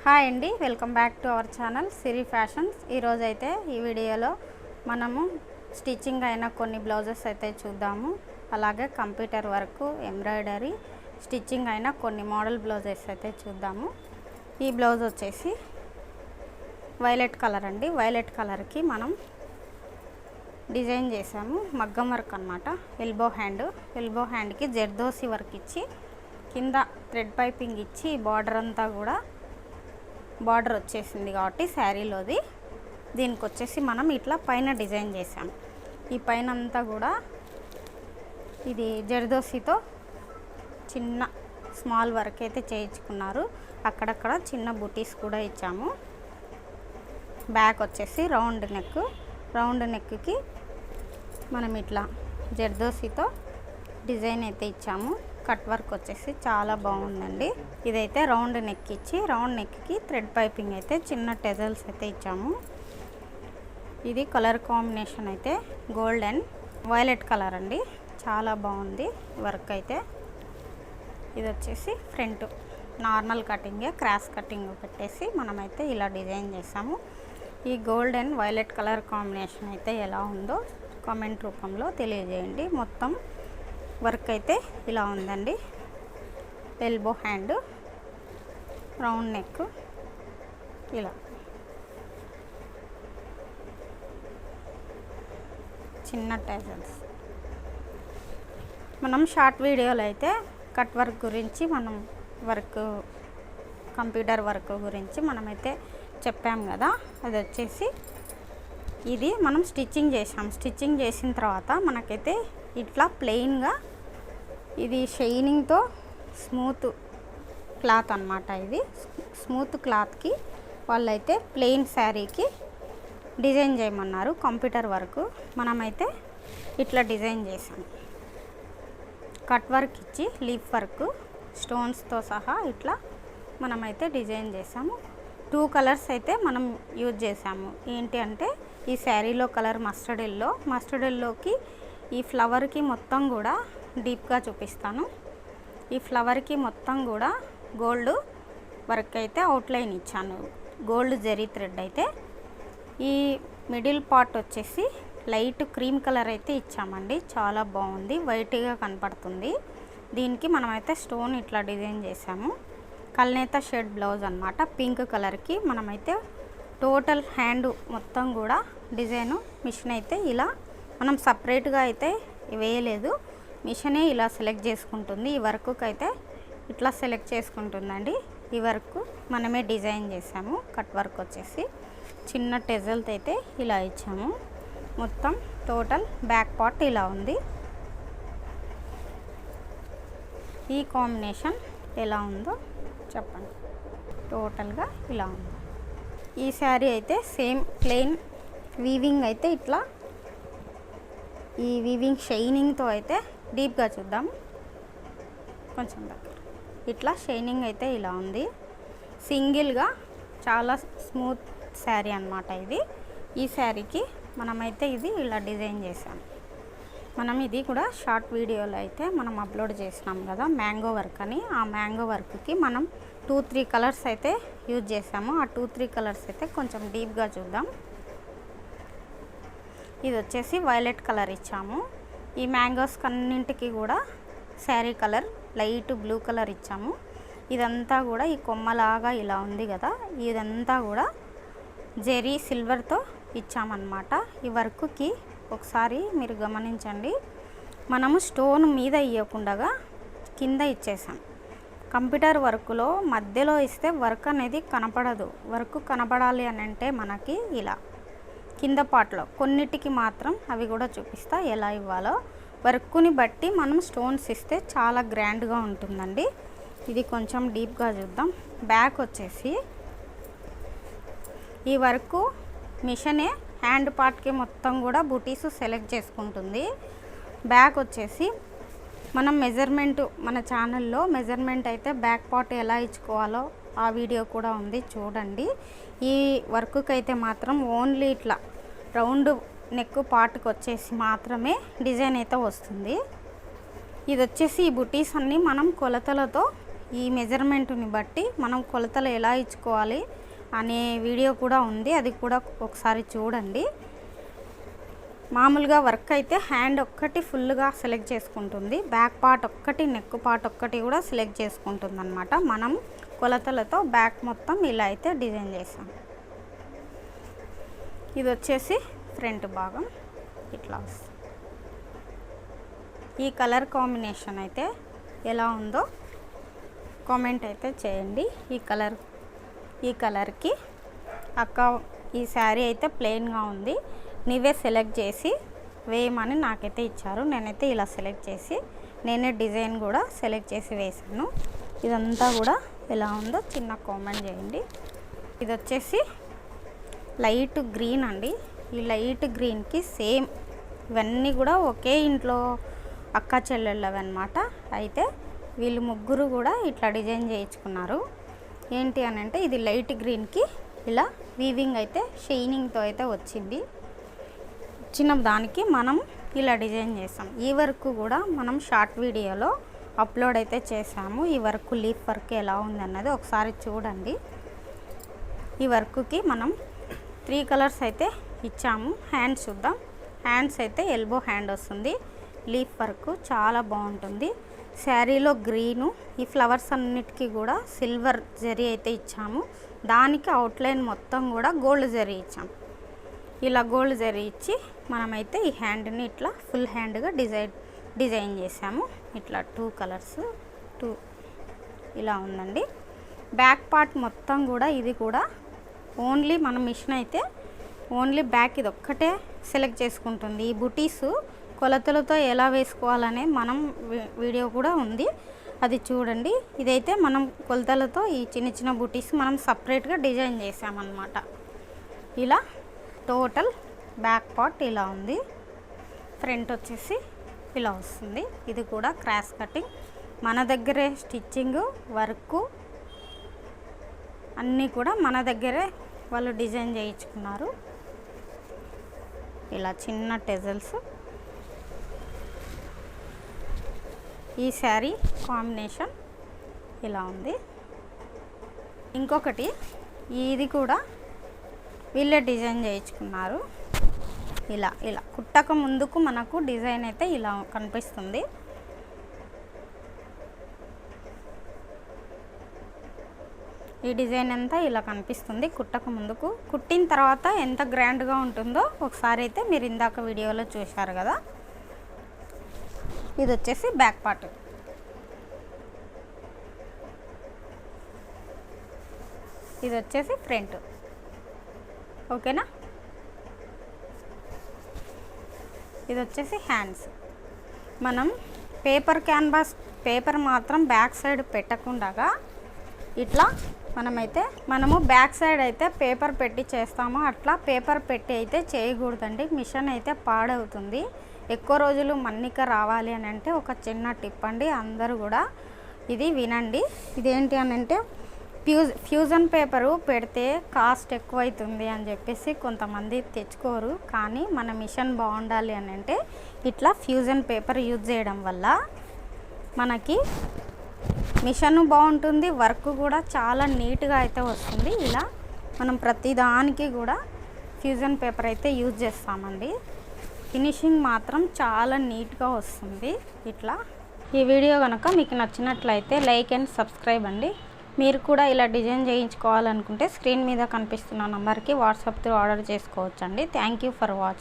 Hi అండి, welcome back to our channel Siri fashions. ఈరోజు అయితే ఈ వీడియోలో మనము స్టిచ్చింగ్ అయిన కొన్ని బ్లౌజెస్ అయితే చూద్దాము. అలాగే కంప్యూటర్ వర్క్, ఎంబ్రాయిడరీ, స్టిచ్చింగ్ అయిన కొన్ని మోడల్ బ్లౌజెస్ అయితే చూద్దాము. ఈ బ్లౌజ్ వచ్చేసి వైలెట్ కలర్ అండి. వైలెట్ కలర్కి మనం డిజైన్ చేసాము, మగ్గం వర్క్ అన్నమాట. ఎల్బో హ్యాండ్కి జర్దోసి వర్క్ ఇచ్చి కింద థ్రెడ్ పైపింగ్ ఇచ్చి బార్డర్ అంతా కూడా బార్డర్ వచ్చేసింది కాబట్టి శారీలోది. దీనికి వచ్చేసి మనం ఇట్లా పైన డిజైన్ చేసాం. ఈ పైన అంతా కూడా ఇది జర్దోసితో చిన్న స్మాల్ వర్క్ అయితే చేయించుకున్నారు. అక్కడక్కడ చిన్న బుటీస్ కూడా ఇచ్చాము. బ్యాక్ వచ్చేసి రౌండ్ నెక్కి మనం ఇట్లా జర్దోసితో డిజైన్ అయితే ఇచ్చాము. కట్ వర్క్ వచ్చేసి చాలా బాగుందండి. ఇదైతే రౌండ్ నెక్ ఇచ్చి రౌండ్ నెక్కి థ్రెడ్ పైపింగ్ అయితే చిన్న టెజల్స్ అయితే ఇచ్చాము. ఇది కలర్ కాంబినేషన్ అయితే గోల్డ్ అండ్ వైలెట్ కలర్ అండి. చాలా బాగుంది వర్క్ అయితే. ఇది వచ్చేసి ఫ్రంట్ నార్మల్ కటింగే, క్రాస్ కటింగ్ పెట్టేసి మనమైతే ఇలా డిజైన్ చేసాము. ఈ gold and violet colour combination అయితే ఎలా ఉందో కామెంట్ రూపంలో తెలియజేయండి. మొత్తం వర్క్ అయితే ఇలా ఉందండి. ఎల్బో హ్యాండ్, రౌండ్ నెక్, ఇలా చిన్న టైజల్స్. మనం షార్ట్ వీడియోలో అయితే కట్ వర్క్ గురించి కంప్యూటర్ వర్క్ గురించి మనమైతే చెప్పాం కదా. అది వచ్చేసి ఇది మనం స్టిచ్చింగ్ చేసాం. స్టిచ్చింగ్ చేసిన తర్వాత మనకైతే ఇట్లా ప్లెయిన్గా ఇది షైనింగ్తో స్మూత్ క్లాత్ అన్నమాట. ఇది స్మూత్ క్లాత్కి వాళ్ళైతే ప్లెయిన్ శారీకి డిజైన్ చేయమన్నారు. కంప్యూటర్ వర్క్ మనమైతే ఇట్లా డిజైన్ చేసాం. కట్ వర్క్ ఇచ్చి లీఫ్ వర్క్ స్టోన్స్తో సహా ఇట్లా మనమైతే డిజైన్ చేసాము. 2 కలర్స్ అయితే మనం యూజ్ చేసాము. ఏంటి అంటే ఈ శారీలో కలర్ మస్టర్డ్ ఎల్లోకి ఈ ఫ్లవర్కి మొత్తం కూడా డీప్గా చూపిస్తాను. ఈ ఫ్లవర్కి మొత్తం కూడా గోల్డ్ వర్క్ అయితే అవుట్లైన్ ఇచ్చాను. గోల్డ్ జరీ థ్రెడ్ అయితే. ఈ మిడిల్ పార్ట్ వచ్చేసి లైట్ క్రీమ్ కలర్ అయితే ఇచ్చామండి. చాలా బాగుంది, వైట్గా కనపడుతుంది. దీనికి మనమైతే స్టోన్ ఇట్లా డిజైన్ చేసాము. కల్నేత షేడ్ బ్లౌజ్ అన్నమాట. పింక్ కలర్కి మనమైతే టోటల్ హ్యాండ్ మొత్తం కూడా డిజైను మిషన్ అయితే ఇలా మనం సపరేట్గా అయితే వేయలేదు. మిషనే ఇలా సెలెక్ట్ చేసుకుంటుంది. ఈ వర్క్కి అయితే ఇట్లా సెలెక్ట్ చేసుకుంటుందండి. ఈ వర్క్ మనమే డిజైన్ చేసాము. కట్ వర్క్ వచ్చేసి చిన్న టెజల్తో అయితే ఇలా ఇచ్చాము. మొత్తం టోటల్ బ్యాక్ పార్ట్ ఇలా ఉంది. ఈ కాంబినేషన్ ఎలా ఉందో చెప్పండి. టోటల్గా ఇలా ఉంది. ఈ శారీ అయితే సేమ్ ప్లెయిన్ వీవింగ్ అయితే ఇట్లా ఈ వీవింగ్ షైనింగ్తో అయితే డీప్గా చూద్దాం. కొంచెం దగ్గర ఇట్లా షైనింగ్ అయితే ఇలా ఉంది. సింగిల్గా చాలా స్మూత్ శారీ అన్నమాట ఇది. ఈ శారీకి మనమైతే ఇది ఇలా డిజైన్ చేసాం. మనం ఇది కూడా షార్ట్ వీడియోలో అయితే మనం అప్లోడ్ చేసినాం కదా, మ్యాంగో వర్క్ అని. ఆ మ్యాంగో వర్క్కి మనం 2-3 కలర్స్ అయితే యూజ్ చేసాము. ఆ 2-3 కలర్స్ అయితే కొంచెం డీప్గా చూద్దాం. ఇది వచ్చేసి వైలెట్ కలర్ ఇచ్చాము. ఈ మ్యాంగోస్ అన్నింటికి కూడా sari colour light blue colour ఇచ్చాము. ఇదంతా కూడా ఈ కొమ్మలాగా ఇలా ఉంది కదా, ఇదంతా కూడా జెరీ సిల్వర్తో ఇచ్చామన్నమాట. ఈ వర్క్కి ఒకసారి మీరు గమనించండి, మనము స్టోన్ మీద ఇవ్వకుండా కింద ఇచ్చేసాం. కంప్యూటర్ వర్క్లో మధ్యలో ఇస్తే వర్క్ అనేది కనపడదు. వర్క్ కనపడాలి అని అంటే మనకి ఇలా కింద పార్ట్లో కొన్నిటికి మాత్రం అవి కూడా చూపిస్తా ఎలా ఇవ్వాలో. వర్క్ని బట్టి మనం స్టోన్స్ ఇస్తే చాలా గ్రాండ్గా ఉంటుందండి. ఇది కొంచెం డీప్గా చూద్దాం. బ్యాక్ వచ్చేసి ఈ వర్క్ మిషనే హ్యాండ్ పార్ట్కి మొత్తం కూడా బుటీస్ సెలెక్ట్ చేసుకుంటుంది. బ్యాక్ వచ్చేసి మనం మన ఛానల్లో మెజర్మెంట్ అయితే బ్యాక్ పార్ట్ ఎలా ఇచ్చుకోవాలో ఆ వీడియో కూడా ఉంది, చూడండి. ఈ వర్క్కి అయితే మాత్రం ఓన్లీ ఇట్లా రౌండ్ నెక్ పార్ట్కి వచ్చేసి మాత్రమే డిజైన్ అయితే వస్తుంది. ఇది వచ్చేసి ఈ బుటీస్ అన్నీ మనం కొలతలతో ఈ మెజర్మెంట్ని బట్టి మనం కొలతలు ఎలా ఇచ్చుకోవాలి అనే వీడియో కూడా ఉంది, అది కూడా ఒకసారి చూడండి. మామూలుగా వర్క్ అయితే హ్యాండ్ ఒక్కటి ఫుల్గా సెలెక్ట్ చేసుకుంటుంది, బ్యాక్ పార్ట్ ఒక్కటి నెక్ పార్ట్ ఒక్కటి కూడా సెలెక్ట్ చేసుకుంటుంది అన్నమాట. మనం కొలతలతో బ్యాక్ మొత్తం ఇలా అయితే డిజైన్ చేసాం. ఇది వచ్చేసి ఫ్రంట్ భాగం ఇట్లా వస్తుంది. ఈ కలర్ కాంబినేషన్ అయితే ఎలా ఉందో కామెంట్ అయితే చేయండి. ఈ కలర్కి అక్క ఈ శారీ అయితే ప్లెయిన్గా ఉంది, నీవే సెలెక్ట్ చేసి వేయమని నాకైతే ఇచ్చారు. నేనైతే ఇలా సెలెక్ట్ చేసి నేనే డిజైన్ కూడా సెలెక్ట్ చేసి వేసాను. ఇదంతా కూడా ఎలా ఉందో చిన్న కామెంట్ చేయండి. ఇది వచ్చేసి లైట్ గ్రీన్ అండి. ఈ లైట్ గ్రీన్కి సేమ్ ఇవన్నీ కూడా ఒకే ఇంట్లో అక్క చెల్లెళ్ళవి అన్నమాట. అయితే వీళ్ళు ముగ్గురు కూడా ఇట్లా డిజైన్ చేయించుకున్నారు. ఏంటి అని అంటే ఇది లైట్ గ్రీన్కి ఇలా వీవింగ్ అయితే షైనింగ్తో అయితే వచ్చింది. చిన్న దానికి మనం ఇలా డిజైన్ చేసాం. ఈ వర్క్ కూడా మనం షార్ట్ వీడియోలో అప్లోడ్ అయితే చేసాము. ఈ వర్క్ లీఫ్ వర్క్ ఎలా ఉంది అన్నది ఒకసారి చూడండి. ఈ వర్క్కి మనం 3 కలర్స్ అయితే ఇచ్చాము. హ్యాండ్స్ చూద్దాం. హ్యాండ్స్ అయితే ఎల్బో హ్యాండ్ వస్తుంది. లీఫ్ వర్క్ చాలా బాగుంటుంది. శారీలో గ్రీను, ఈ ఫ్లవర్స్ అన్నిటికీ కూడా సిల్వర్ జరీ అయితే ఇచ్చాము. దానికి అవుట్లైన్ మొత్తం కూడా గోల్డ్ జరీ ఇచ్చాము. ఇలా గోల్డ్ జరీ ఇచ్చి మనమైతే ఈ హ్యాండ్ని ఇట్లా ఫుల్ హ్యాండ్గా డిజైన్ చేసాము. ఇట్లా 2 కలర్స్ ఇలా ఉందండి. బ్యాక్ పార్ట్ మొత్తం కూడా ఇది కూడా ఓన్లీ మన మిషన్ అయితే ఓన్లీ బ్యాక్ ఇది ఒక్కటే సెలెక్ట్ చేసుకుంటుంది. ఈ బుటీస్ కొలతలతో ఎలా వేసుకోవాలనే మనం వీడియో కూడా ఉంది, అది చూడండి. ఇదైతే మనం కొలతలతో ఈ చిన్న చిన్న బుటీస్ మనం సపరేట్గా డిజైన్ చేసామన్నమాట. ఇలా టోటల్ బ్యాక్ పార్ట్ ఇలా ఉంది. ఫ్రంట్ వచ్చేసి ఇలా వస్తుంది. ఇది కూడా క్రాస్ కటింగ్, మన దగ్గరే స్టిచ్చింగ్ వర్క్ అన్నీ కూడా మన దగ్గరే వాళ్ళు డిజైన్ చేయించుకున్నారు. ఇలా చిన్న టెజల్స్. ఈ శారీ కాంబినేషన్ ఇలా ఉంది. ఇంకొకటి ఇది కూడా వీళ్ళే డిజైన్ చేయించుకున్నారు. ఇలా కుట్టక ముందుకు మనకు డిజైన్ అయితే ఇలా కనిపిస్తుంది. ఈ డిజైన్ అంతా ఇలా కనిపిస్తుంది కుట్టక ముందుకు. కుట్టిన తర్వాత ఎంత గ్రాండ్గా ఉంటుందో ఒకసారి అయితే మీరు ఇందాక వీడియోలో చూశారు కదా. ఇది వచ్చేసి బ్యాక్ పార్ట్. ఇది వచ్చేసి ఫ్రంట్. ఓకేనా. ఇది వచ్చేసి హ్యాండ్స్. మనం క్యాన్వాస్ పేపర్ మాత్రం బ్యాక్ సైడ్ పెట్టకుండా ఇట్లా మనము బ్యాక్ సైడ్ అయితే పేపర్ పెట్టి చేస్తాము. అట్లా పేపర్ పెట్టి అయితే చేయకూడదండి, మిషన్ అయితే పాడవుతుంది. ఎక్కువ రోజులు మన్నిక రావాలి అని అంటే ఒక చిన్న టిప్ అండి, అందరూ కూడా ఇది వినండి. ఇదేంటి అని అంటే ఫ్యూజన్ పేపరు పెడితే కాస్ట్ ఎక్కువ అవుతుంది అని చెప్పేసి కొంతమంది తెచ్చుకోరు. కానీ మన మిషన్ బాగుండాలి అని అంటే ఇట్లా ఫ్యూజన్ పేపర్ యూజ్ చేయడం వల్ల మనకి మిషన్ బాగుంటుంది, వర్క్ కూడా చాలా నీట్గా అయితే వస్తుంది. ఇలా మనం ప్రతిదానికి కూడా ఫ్యూజన్ పేపర్ అయితే యూజ్ చేస్తామండి. ఫినిషింగ్ మాత్రం చాలా నీట్గా వస్తుంది. ఇట్లా ఈ వీడియో కనుక మీకు నచ్చినట్లయితే లైక్ అండ్ సబ్స్క్రైబ్ అండి. మీరు కూడా ఇలా డిజైన్ చేయించుకోవాలనుకుంటే స్క్రీన్ మీద కనిపిస్తున్న నంబర్కి వాట్సాప్ త్రూ ఆర్డర్ చేసుకోవచ్చండి. Thank you for watching.